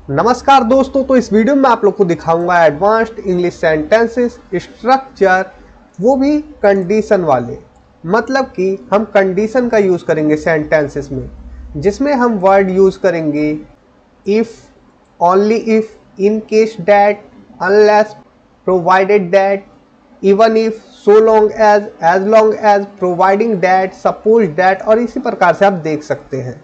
नमस्कार दोस्तों, तो इस वीडियो में आप लोग को दिखाऊंगा एडवांस्ड इंग्लिश सेंटेंसेस स्ट्रक्चर, वो भी कंडीशन वाले। मतलब कि हम कंडीशन का यूज़ करेंगे सेंटेंसेस में, जिसमें हम वर्ड यूज़ करेंगे if, only if, in case that, unless, provided that, even if, so long as, providing that, suppose that, और इसी प्रकार से आप देख सकते हैं।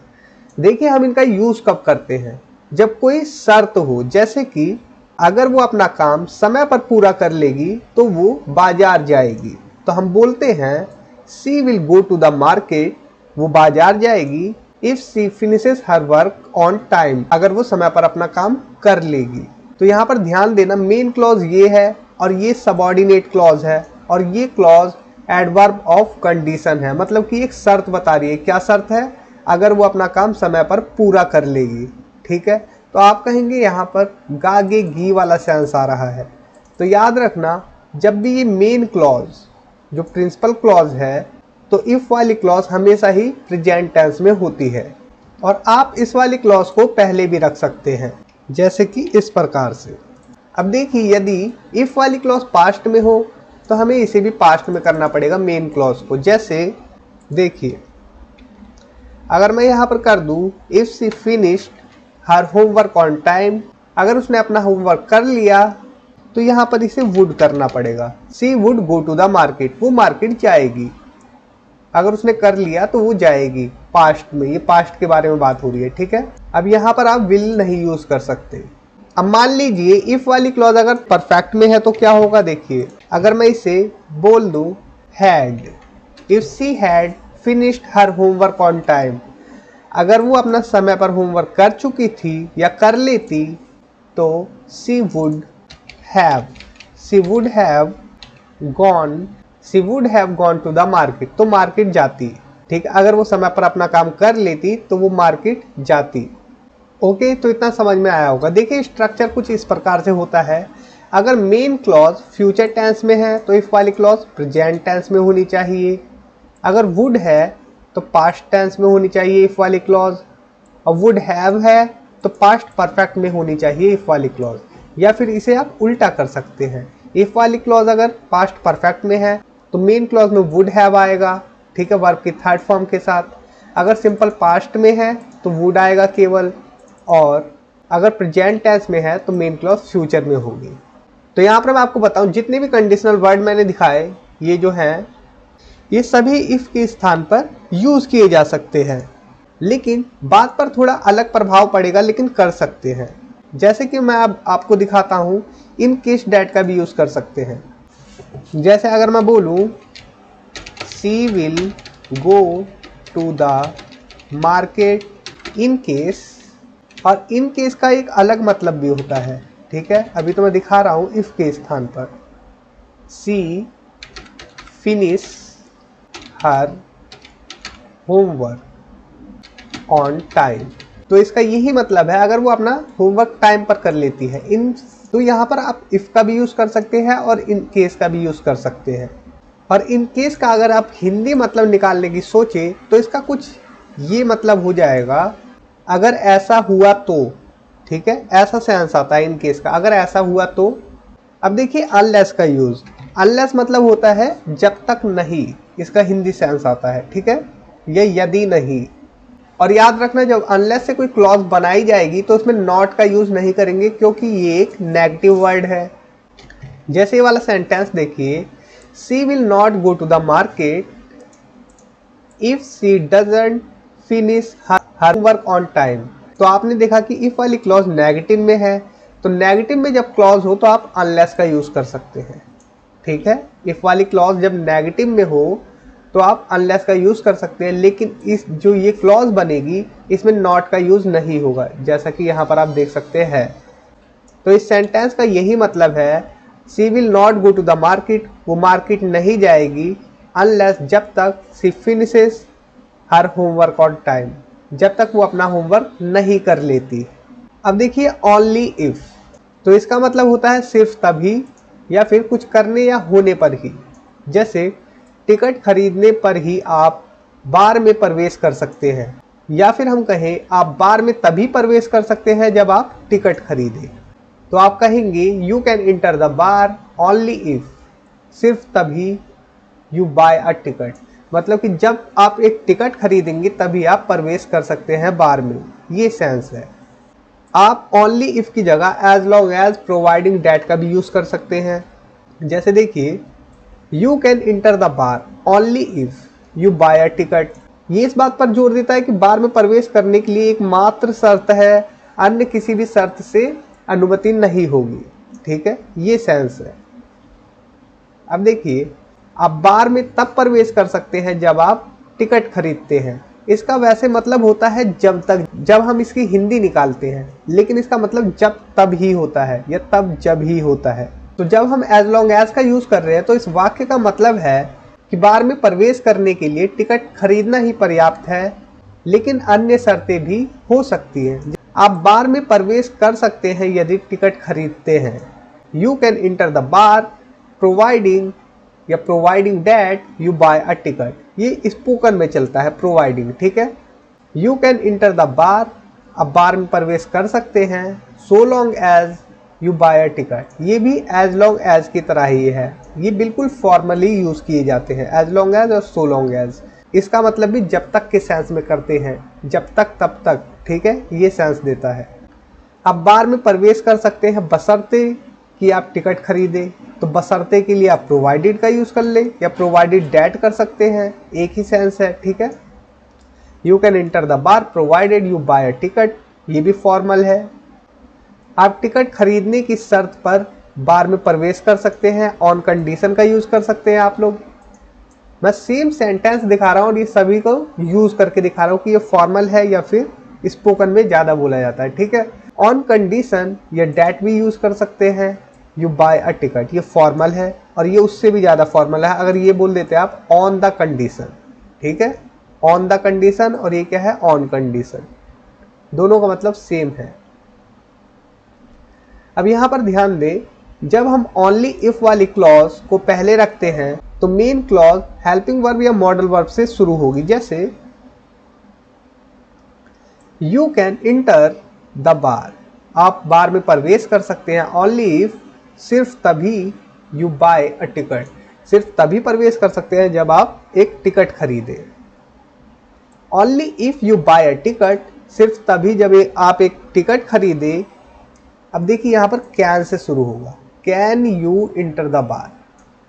देखिए हम इनका यूज़ कब करते हैं, जब कोई शर्त हो, जैसे कि अगर वो अपना काम समय पर पूरा कर लेगी तो वो बाजार जाएगी। तो हम बोलते हैं she will go to the market, वो बाजार जाएगी। If she finishes her work on time, अगर वो समय पर अपना काम कर लेगी। तो यहाँ पर ध्यान देना, मेन क्लॉज ये है और ये सबऑर्डिनेट क्लॉज है, और ये क्लॉज एडवर्ब ऑफ कंडीशन है। मतलब कि एक शर्त बता रही है। क्या शर्त है? अगर वो अपना काम समय पर पूरा कर लेगी। ठीक है, तो आप कहेंगे यहाँ पर गागे गी वाला सेंस आ रहा है। तो याद रखना, जब भी ये मेन क्लॉज जो प्रिंसिपल क्लॉज है, तो इफ वाली क्लॉज हमेशा ही प्रेजेंट टेंस में होती है। और आप इस वाली क्लॉज को पहले भी रख सकते हैं, जैसे कि इस प्रकार से। अब देखिए, यदि इफ वाली क्लॉज पास्ट में हो तो हमें इसे भी पास्ट में करना पड़ेगा मेन क्लॉज को। जैसे देखिए, अगर मैं यहाँ पर कर दूँ if she finished her homework on time, अगर उसने अपना होमवर्क कर लिया तो यहाँ पर इसे वुड करना पड़ेगा। She would go to the market, वो मार्केट जाएगी। अगर उसने कर लिया तो वो जाएगी पास्ट में, ये पास्ट के बारे में बात हो रही है। ठीक है, अब यहाँ पर आप विल नहीं यूज कर सकते। अब मान लीजिए इफ वाली क्लॉज अगर परफेक्ट में है तो क्या होगा, देखिए अगर मैं इसे बोल दूं had, if she had finished her homework on time, अगर वो अपना समय पर होमवर्क कर चुकी थी या कर लेती तो she would have gone to the market, तो मार्केट जाती। ठीक है, अगर वो समय पर अपना काम कर लेती तो वो मार्केट जाती। ओके, तो इतना समझ में आया होगा। देखिए स्ट्रक्चर कुछ इस प्रकार से होता है। अगर मेन क्लॉज फ्यूचर टेंस में है तो इफ वाली क्लॉज प्रेजेंट टेंस में होनी चाहिए। अगर वुड है तो पास्ट टेंस में होनी चाहिए इफ वाली क्लॉज, और वुड हैव है तो पास्ट परफेक्ट में होनी चाहिए इफ वाली क्लॉज। या फिर इसे आप उल्टा कर सकते हैं, इफ वाली क्लॉज अगर पास्ट परफेक्ट में है तो मेन क्लॉज में वुड हैव आएगा। ठीक है, वर्ब की थर्ड फॉर्म के साथ। अगर सिंपल पास्ट में है तो वुड आएगा केवल, और अगर प्रेजेंट टेंस में है तो मेन क्लॉज फ्यूचर में होगी। तो यहाँ पर मैं आपको बताऊं, जितने भी कंडीशनल वर्ड मैंने दिखाए ये जो हैं, ये सभी इफ के स्थान पर यूज किए जा सकते हैं, लेकिन बात पर थोड़ा अलग प्रभाव पड़ेगा, लेकिन कर सकते हैं। जैसे कि मैं अब आपको दिखाता हूँ, इन केस डैट का भी यूज कर सकते हैं। जैसे अगर मैं बोलूँ she will go to the market in case, और इन केस का एक अलग मतलब भी होता है। ठीक है, अभी तो मैं दिखा रहा हूँ इफ के स्थान पर। She finish her homework on time, तो इसका यही मतलब है, अगर वो अपना होमवर्क टाइम पर कर लेती है। तो यहाँ पर आप इफ का भी यूज कर सकते हैं और इन केस का भी यूज कर सकते हैं। और इन केस का अगर आप हिंदी मतलब निकालने की सोचे तो इसका कुछ ये मतलब हो जाएगा, अगर ऐसा हुआ तो। ठीक है, ऐसा सेंस आता है इन केस का, अगर ऐसा हुआ तो। अब देखिए अनलेस का यूज, अनलेस मतलब होता है जब तक नहीं, इसका हिंदी सेंस आता है। ठीक है, ये यदि नहीं। और याद रखना, जब अनलेस से कोई क्लॉज बनाई जाएगी तो उसमें नॉट का यूज नहीं करेंगे, क्योंकि ये एक नेगेटिव वर्ड है। जैसे ये वाला सेंटेंस देखिए, she will not go to the market if she doesn't finish her work on time. तो आपने देखा कि इफ वाली क्लॉज नेगेटिव में है, तो नेगेटिव में जब क्लॉज हो तो आप अनलेस का यूज कर सकते हैं। ठीक है, इफ वाली क्लॉज जब नेगेटिव में हो तो आप अनलेस का यूज कर सकते हैं, लेकिन इस जो ये क्लॉज बनेगी इसमें नॉट का यूज नहीं होगा, जैसा कि यहाँ पर आप देख सकते हैं। तो इस सेंटेंस का यही मतलब है, she will not go to the market, वो मार्केट नहीं जाएगी, अनलेस जब तक she finishes her homework on time, जब तक वो अपना होमवर्क नहीं कर लेती। अब देखिए ओनली इफ, तो इसका मतलब होता है सिर्फ तभी, या फिर कुछ करने या होने पर ही। जैसे टिकट खरीदने पर ही आप बार में प्रवेश कर सकते हैं, या फिर हम कहें आप बार में तभी प्रवेश कर सकते हैं जब आप टिकट खरीदें। तो आप कहेंगे you can enter the bar only if, सिर्फ तभी यू बाय अ टिकट, मतलब कि जब आप एक टिकट खरीदेंगे तभी आप प्रवेश कर सकते हैं बार में, ये सेंस है। आप ओनली इफ की जगह as long as providing that का भी यूज़ कर सकते हैं। जैसे देखिए, you can enter the bar only if you buy a ticket, ये इस बात पर जोर देता है कि बार में प्रवेश करने के लिए एक मात्र शर्त है, अन्य किसी भी शर्त से अनुमति नहीं होगी। ठीक है, ये सेंस है। अब देखिए, आप बार में तब प्रवेश कर सकते हैं जब आप टिकट खरीदते हैं। इसका वैसे मतलब होता है जब तक, जब हम इसकी हिंदी निकालते हैं, लेकिन इसका मतलब जब तब ही होता है या तब जब ही होता है। तो जब हम एज लॉन्ग एज का यूज़ कर रहे हैं तो इस वाक्य का मतलब है कि बार में प्रवेश करने के लिए टिकट खरीदना ही पर्याप्त है, लेकिन अन्य शर्तें भी हो सकती हैं। आप बार में प्रवेश कर सकते हैं यदि टिकट खरीदते हैं। You can enter the bar providing या providing that you buy a ticket, ये स्पोकन में चलता है प्रोवाइडिंग। ठीक है, you can enter the bar, अब बार में प्रवेश कर सकते हैं so long as you buy a ticket, ये भी एज लॉन्ग एज की तरह ही है। ये बिल्कुल फॉर्मली यूज़ किए जाते हैं, एज लॉन्ग एज और सो लॉन्ग एज। इसका मतलब भी जब तक के सेंस में करते हैं, जब तक तब तक। ठीक है, ये सेंस देता है। अब बार में प्रवेश कर सकते हैं बशर्ते कि आप टिकट खरीदें, तो बशर्ते के लिए आप प्रोवाइडेड का यूज़ कर लें या प्रोवाइडेड डैट कर सकते हैं, एक ही सेंस है। ठीक है, you can enter the bar provided you buy a ticket, ये भी फॉर्मल है। आप टिकट खरीदने की शर्त पर बार में प्रवेश कर सकते हैं, ऑन कंडीशन का यूज़ कर सकते हैं आप लोग। मैं सेम सेंटेंस दिखा रहा हूँ और ये सभी को यूज़ करके दिखा रहा हूँ कि ये फॉर्मल है या फिर स्पोकन में ज़्यादा बोला जाता है। ठीक है, ऑन कंडीशन या डैट भी यूज़ कर सकते हैं। यू बाय अ टिकट, ये फॉर्मल है और ये उससे भी ज़्यादा फॉर्मल है अगर ये बोल देते हैं आप ऑन द कंडीशन। ठीक है, ऑन द कंडीशन और ये क्या है, ऑन कंडीशन, दोनों का मतलब सेम है। अब यहाँ पर ध्यान दें, जब हम ओनली इफ वाली क्लॉज को पहले रखते हैं तो मेन क्लॉज हेल्पिंग वर्ब या मॉडल वर्ब से शुरू होगी। जैसे यू कैन इंटर द बार, आप बार में प्रवेश कर सकते हैं ओनली इफ, सिर्फ तभी यू बाय अ टिकट, सिर्फ तभी प्रवेश कर सकते हैं जब आप एक टिकट खरीदें। Only if you buy a ticket, सिर्फ तभी जब आप एक टिकट खरीदें। अब देखिए यहाँ पर कैन से शुरू होगा, can you inter the bar.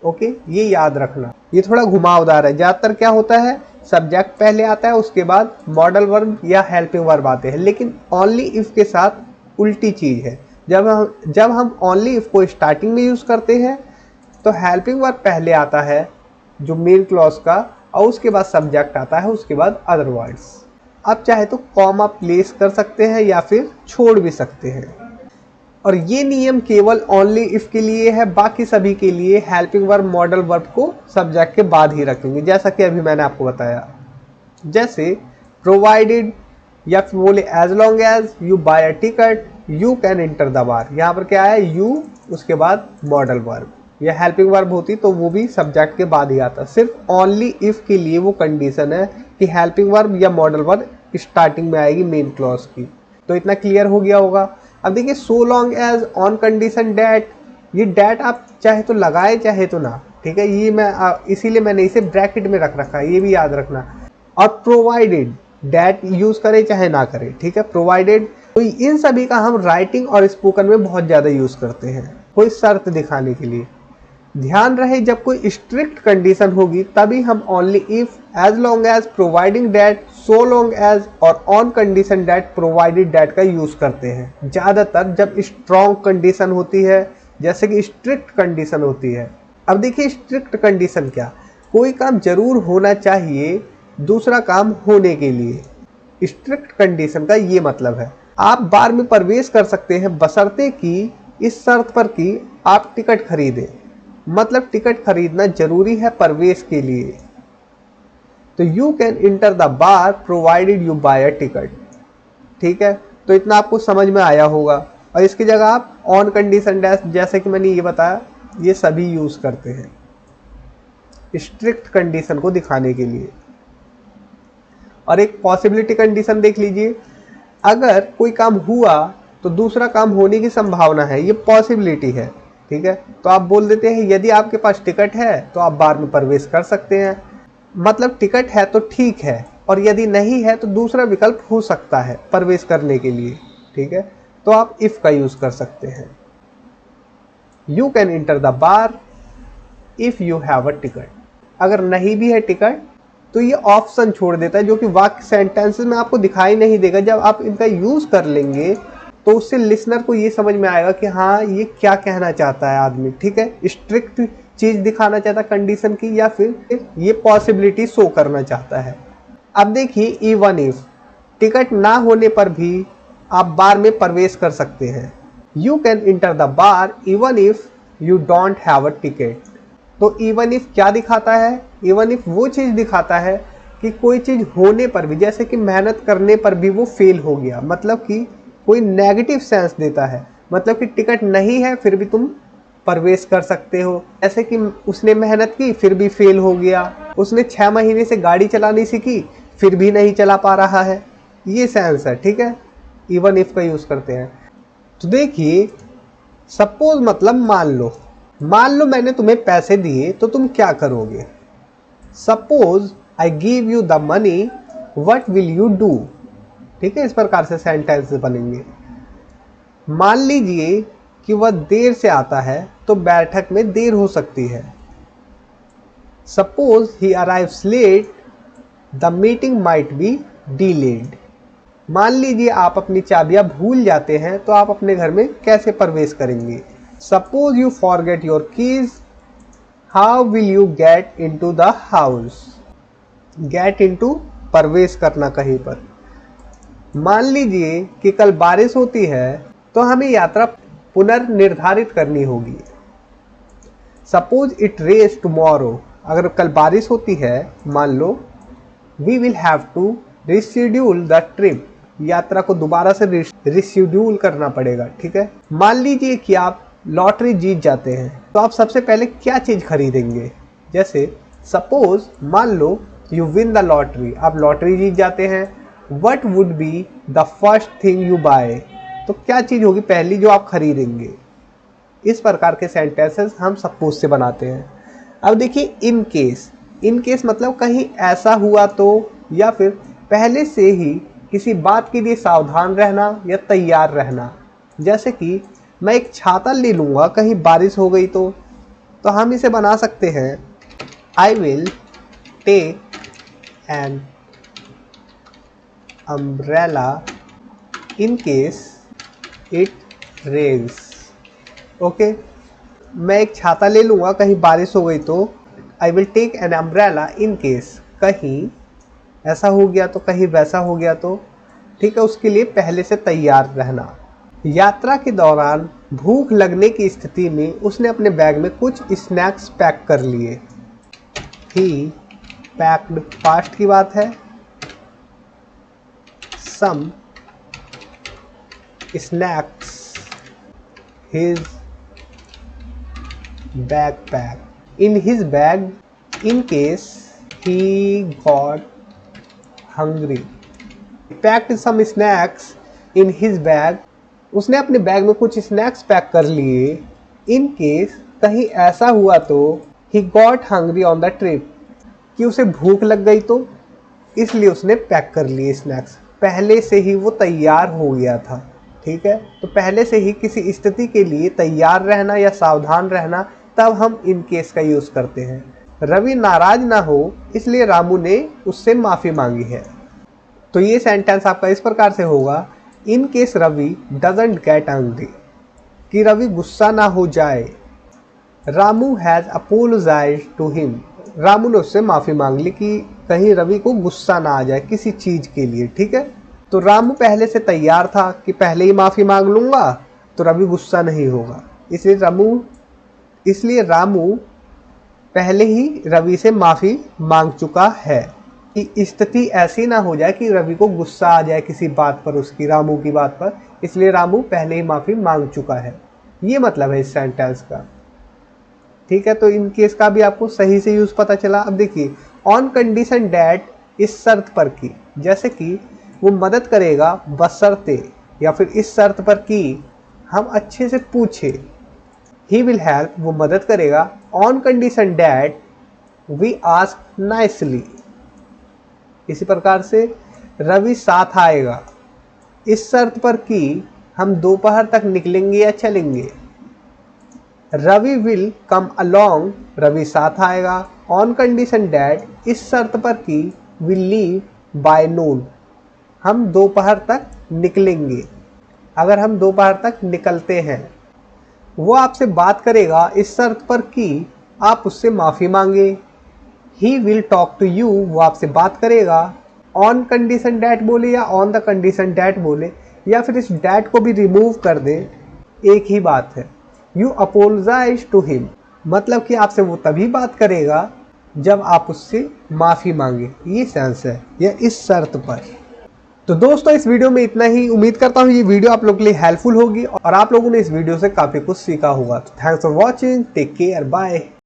Okay, ये याद रखना, ये थोड़ा घुमावदार है। ज़्यादातर क्या होता है, सब्जेक्ट पहले आता है, उसके बाद मॉडल वर्ब या हेल्पिंग वर्ब आते हैं, लेकिन ओनली इफ के साथ उल्टी चीज़ है। जब हम ओनली इफ को स्टार्टिंग में यूज़ करते हैं तो हेल्पिंग वर्ब पहले आता है जो मेन क्लॉज का, और उसके बाद सब्जेक्ट आता है, उसके बाद अदर वर्ड्स। आप चाहे तो कॉमा प्लेस कर सकते हैं या फिर छोड़ भी सकते हैं। और ये नियम केवल ओनली इफ के लिए है, बाकी सभी के लिए हेल्पिंग वर्ब मॉडल वर्ब को सब्जेक्ट के बाद ही रखेंगे, जैसा कि अभी मैंने आपको बताया। जैसे प्रोवाइडेड या फिर बोले as long as you buy a ticket you can enter the bar, यहाँ पर क्या है, यू उसके बाद मॉडल वर्ब या हेल्पिंग वर्ब होती तो वो भी सब्जेक्ट के बाद ही आता। सिर्फ ओनली इफ के लिए वो कंडीशन है कि हेल्पिंग वर्ब या मॉडल वर्ब स्टार्टिंग में आएगी मेन क्लॉज की। तो इतना क्लियर हो गया होगा। अब देखिए, so long as on condition that, ये डैट आप चाहे तो लगाए चाहे तो ना। ठीक है, ये मैं इसीलिए मैंने इसे ब्रैकेट में रख रखा है, ये भी याद रखना। और प्रोवाइडेड डैट यूज करें चाहे ना करें। ठीक है, प्रोवाइडेड, तो इन सभी का हम राइटिंग और स्पोकन में बहुत ज़्यादा यूज़ करते हैं कोई शर्त दिखाने के लिए। ध्यान रहे, जब कोई स्ट्रिक्ट कंडीशन होगी तभी हम only if, as long as, providing that, so long as और on condition that, provided that का यूज़ करते हैं। ज़्यादातर जब स्ट्रॉन्ग कंडीशन होती है, जैसे कि स्ट्रिक्ट कंडीशन होती है। अब देखिए, स्ट्रिक्ट कंडीशन क्या, कोई काम जरूर होना चाहिए दूसरा काम होने के लिए। स्ट्रिक्ट कंडीशन का ये मतलब है आप बार में प्रवेश कर सकते हैं बशर्ते कि इस शर्त पर कि आप टिकट खरीदें, मतलब टिकट खरीदना जरूरी है प्रवेश के लिए। तो you can enter the bar provided you buy a ticket. ठीक है, तो इतना आपको समझ में आया होगा। और इसकी जगह आप ऑन कंडीशन डैश, जैसे कि मैंने ये बताया, ये सभी यूज करते हैं स्ट्रिक्ट कंडीशन को दिखाने के लिए। और एक पॉसिबिलिटी कंडीशन देख लीजिए, अगर कोई काम हुआ तो दूसरा काम होने की संभावना है, ये पॉसिबिलिटी है। ठीक है, तो आप बोल देते हैं यदि आपके पास टिकट है तो आप बार में प्रवेश कर सकते हैं, मतलब टिकट है तो ठीक है, और यदि नहीं है तो दूसरा विकल्प हो सकता है प्रवेश करने के लिए। ठीक है, तो आप इफ का यूज कर सकते हैं। You can enter the bar if you have a ticket. अगर नहीं भी है टिकट तो ये ऑप्शन छोड़ देता है, जो कि वाक्य सेंटेंसेस में आपको दिखाई नहीं देगा। जब आप इनका यूज कर लेंगे तो उससे लिसनर को ये समझ में आएगा कि हाँ ये क्या कहना चाहता है आदमी। ठीक है, स्ट्रिक्ट चीज दिखाना चाहता है कंडीशन की, या फिर ये पॉसिबिलिटी शो करना चाहता है। अब देखिए, इवन इफ, टिकट ना होने पर भी आप बार में प्रवेश कर सकते हैं। You can enter the bar even if you don't have a ticket. तो इवन इफ क्या दिखाता है? इवन इफ वो चीज़ दिखाता है कि कोई चीज़ होने पर भी, जैसे कि मेहनत करने पर भी वो फेल हो गया, मतलब कि कोई नेगेटिव सेंस देता है, मतलब कि टिकट नहीं है फिर भी तुम प्रवेश कर सकते हो। जैसे कि उसने मेहनत की फिर भी फेल हो गया, उसने 6 महीने से गाड़ी चलानी सीखी फिर भी नहीं चला पा रहा है, ये सेंस है। ठीक है, इवन इफ का यूज करते हैं। तो देखिए, सपोज मतलब मान लो मैंने तुम्हें पैसे दिए तो तुम क्या करोगे। Suppose I give you the money, what will you do. ठीक है, इस प्रकार से सेंटेंस बनेंगे। मान लीजिए कि वह देर से आता है तो बैठक में देर हो सकती है। Suppose he arrives late, the meeting might be delayed. मान लीजिए आप अपनी चाबियां भूल जाते हैं तो आप अपने घर में कैसे प्रवेश करेंगे। Suppose you forget your keys, how will you get into the house. Get into, प्रवेश करना कहीं पर। मान लीजिए कि कल बारिश होती है तो हमें यात्रा पुनर्निर्धारित करनी होगी। सपोज इट रेन्स टुमारो, अगर कल बारिश होती है मान लो, we will have to reschedule the trip, यात्रा को दोबारा से रिशेड्यूल करना पड़ेगा। ठीक है, मान लीजिए कि आप लॉटरी जीत जाते हैं तो आप सबसे पहले क्या चीज़ खरीदेंगे। जैसे सपोज मान लो यू विन द लॉटरी, आप लॉटरी जीत जाते हैं। What would be the first thing you buy, तो क्या चीज़ होगी पहली जो आप खरीदेंगे। इस प्रकार के सेंटेंसेस हम सपोज से बनाते हैं। अब देखिए, इन केस मतलब कहीं ऐसा हुआ तो, या फिर पहले से ही किसी बात के लिए सावधान रहना या तैयार रहना। जैसे कि मैं एक छाता ले लूँगा कहीं बारिश हो गई तो हम इसे बना सकते हैं, I will take an umbrella in case it rains. Okay, मैं एक छाता ले लूँगा कहीं बारिश हो गई तो, I will take an umbrella in case, कहीं ऐसा हो गया तो, कहीं वैसा हो गया तो। ठीक है, उसके लिए पहले से तैयार रहना। यात्रा के दौरान भूख लगने की स्थिति में उसने अपने बैग में कुछ स्नैक्स पैक कर लिए। ही पैक्ड, पास्ट की बात है। Some snacks his backpack in his bag in case he got hungry. He packed some snacks in his bag. उसने अपने बैग में कुछ स्नैक्स पैक कर लिए। इन केस, कहीं ऐसा हुआ तो, he got hungry on the trip, कि उसे भूख लग गई तो इसलिए उसने पैक कर लिए स्नैक्स। पहले से ही वो तैयार हो गया था। ठीक है, तो पहले से ही किसी स्थिति के लिए तैयार रहना या सावधान रहना, तब हम इन केस का यूज़ करते हैं। रवि नाराज ना हो इसलिए रामू ने उससे माफ़ी मांगी है। तो ये सेंटेंस आपका इस प्रकार से होगा, in case Ravi doesn't get angry, कि रवि गुस्सा ना हो जाए। Ramu has apologised to him, Ramu ने उससे माफ़ी मांग ली कि कहीं रवि को गुस्सा ना आ जाए किसी चीज़ के लिए। ठीक है, तो रामू पहले से तैयार था कि पहले ही माफ़ी मांग लूँगा तो रवि गुस्सा नहीं होगा, इसलिए रामू पहले ही रवि से माफ़ी मांग चुका है कि स्थिति ऐसी ना हो जाए कि रवि को गुस्सा आ जाए किसी बात पर, उसकी रामू की बात पर, इसलिए रामू पहले ही माफ़ी मांग चुका है। ये मतलब है इस सेंटेंस का। ठीक है, तो इन केस का भी आपको सही से यूज़ पता चला। अब देखिए, ऑन कंडीशन डैट इस शर्त पर कि, जैसे कि वो मदद करेगा बशर्ते, या फिर इस शर्त पर कि हम अच्छे से पूछे। ही विल हेल्प, वो मदद करेगा, on condition that we ask nicely. इसी प्रकार से रवि साथ आएगा इस शर्त पर कि हम दोपहर तक निकलेंगे या चलेंगे। Ravi will come along, Ravi साथ आएगा, ऑन कंडीशन डैट, इस शर्त पर कि विल लीव बाय नून, हम दोपहर तक निकलेंगे। अगर हम दोपहर तक निकलते हैं, वो आपसे बात करेगा इस शर्त पर कि आप उससे माफ़ी मांगे। He will talk to you, वो आपसे बात करेगा, ऑन कंडीशन डैट बोले या ऑन द कंडीशन डैट बोले, या फिर इस डैट को भी रिमूव कर दे, एक ही बात है। यू अपोलोजाइज टू हिम, मतलब कि आपसे वो तभी बात करेगा जब आप उससे माफ़ी मांगे। ये सेंस है, या इस शर्त पर। तो दोस्तों इस वीडियो में इतना ही। उम्मीद करता हूँ ये वीडियो आप लोगों के लिए हेल्पफुल होगी और आप लोगों ने इस वीडियो से काफ़ी कुछ सीखा होगा। तो thanks for watching, take care, bye.